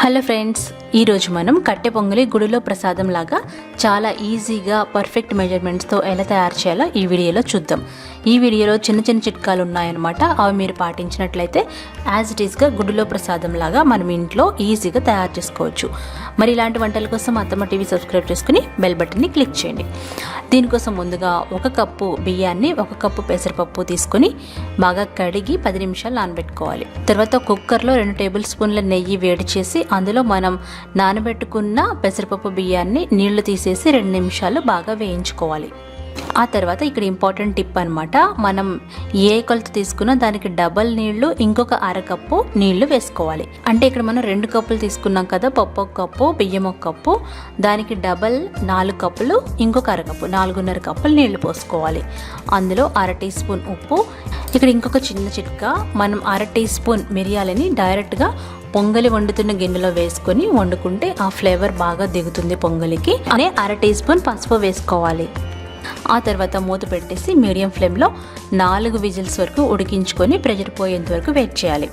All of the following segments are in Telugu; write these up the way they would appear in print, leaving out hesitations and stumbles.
హలో ఫ్రెండ్స్, ఈరోజు మనం కట్టె పొంగలి గుడిలో ప్రసాదం లాగా చాలా ఈజీగా పర్ఫెక్ట్ మెజర్మెంట్స్తో ఎలా తయారు చేయాలో ఈ వీడియోలో చూద్దాం. ఈ వీడియోలో చిన్న చిన్న చిట్కాలు ఉన్నాయన్నమాట. అవి మీరు పాటించినట్లయితే యాజ్ ఇట్ ఈస్గా గుడిలో ప్రసాదం లాగా మనం ఇంట్లో ఈజీగా తయారు చేసుకోవచ్చు. మరి ఇలాంటి వంటల కోసం అత్తమ్మ టీవీ సబ్స్క్రైబ్ చేసుకుని బెల్ బటన్ని క్లిక్ చేయండి. దీనికోసం ముందుగా 1 కప్పు బియ్యాన్ని 1 కప్పు పెసరపప్పు తీసుకొని బాగా కడిగి 10 నిమిషాలు నానబెట్టుకోవాలి. తర్వాత కుక్కర్లో 2 టేబుల్ స్పూన్ల నెయ్యి వేడి చేసి అందులో మనం నానబెట్టుకున్న పెసరపప్పు బియ్యాన్ని నీళ్లు తీసేసి 2 నిమిషాలు బాగా వేయించుకోవాలి. ఆ తర్వాత ఇక్కడ ఇంపార్టెంట్ టిప్ అనమాట, మనం ఏ కొలత తీసుకున్నా దానికి డబల్ నీళ్లు ఇంకొక 1/2 కప్పు నీళ్లు వేసుకోవాలి. అంటే ఇక్కడ మనం 2 కప్పులు తీసుకున్నాం కదా, పప్పు 1 కప్పు బియ్యం 1 కప్పు, దానికి డబల్ 4 కప్పులు ఇంకొక 1/2 కప్పు 4.5 కప్పులు నీళ్లు పోసుకోవాలి. అందులో 1/2 టీ స్పూన్ ఉప్పు. ఇక్కడ ఇంకొక చిన్న చిట్కా, మనం 1/2 టీ స్పూన్ మిరియాలని డైరెక్ట్గా పొంగలి వండుతున్న గిన్నెలో వేసుకొని వండుకుంటే ఆ ఫ్లేవర్ బాగా దిగుతుంది పొంగలికి. అనే 1/2 టీ స్పూన్ పసుపు వేసుకోవాలి. ఆ తర్వాత మూత పెట్టేసి మీడియం ఫ్లేమ్లో 4 విజిల్స్ వరకు ఉడికించుకొని ప్రెషర్ పోయేంత వరకు వెయిట్ చేయాలి.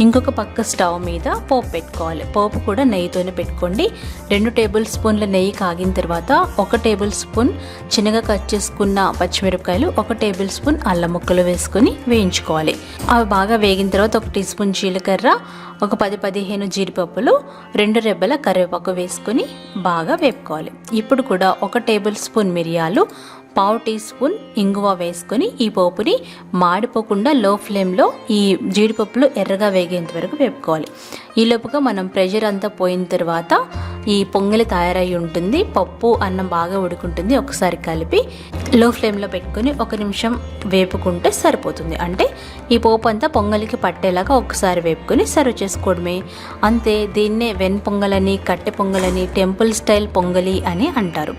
ఇంకొక పక్క స్టవ్ మీద పోపు పెట్టుకోవాలి. పోపు కూడా నెయ్యితోనే పెట్టుకోండి. 2 టేబుల్ స్పూన్ల నెయ్యి కాగిన తర్వాత 1 టేబుల్ స్పూన్ చిన్నగా కట్ చేసుకున్న పచ్చిమిరపకాయలు, 1 టేబుల్ స్పూన్ అల్లం ముక్కలు వేసుకొని వేయించుకోవాలి. అవి బాగా వేగిన తర్వాత 1 టీ స్పూన్ జీలకర్ర, ఒక 10-15 జీడిపప్పులు, 2 రెబ్బల కరివేపాకు వేసుకొని బాగా వేపుకోవాలి. ఇప్పుడు కూడా 1 టేబుల్ స్పూన్ మిరియాలు, 1/2 టీ స్పూన్ ఇంగువ వేసుకొని ఈ పోపుని మాడిపోకుండా లో ఫ్లేమ్లో ఈ జీడిపప్పులు ఎర్రగా వేగేంత వరకు వేపుకోవాలి. ఈ లోపుగా మనం ప్రెషర్ అంతా పోయిన తర్వాత ఈ పొంగలి తయారై ఉంటుంది. పప్పు అన్నం బాగా ఉడుకుంటుంది. ఒకసారి కలిపి లో ఫ్లేమ్లో పెట్టుకొని 1 నిమిషం వేపుకుంటే సరిపోతుంది. అంటే ఈ పోపు అంతా పొంగలికి పట్టేలాగా ఒకసారి వేపుకొని సర్వ్ చేసుకోవడమే. అంతే. దీన్నే వెన్ పొంగలని, కట్టె పొంగలని, టెంపుల్ స్టైల్ పొంగలి అని అంటారు.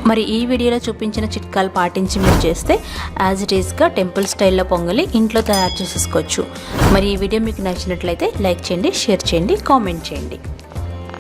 మరి ఈ వీడియోలో చూపించిన చిట్కాలు పాటించి మీరు చేస్తే యాజ్ ఇట్ ఈస్గా టెంపుల్ స్టైల్లో పొంగలి ఇంట్లో తయారు చేసేసుకోవచ్చు. మరి ఈ వీడియో మీకు నచ్చినట్లయితే లైక్ చేయండి, షేర్ చేయండి, కామెంట్ చేయండి.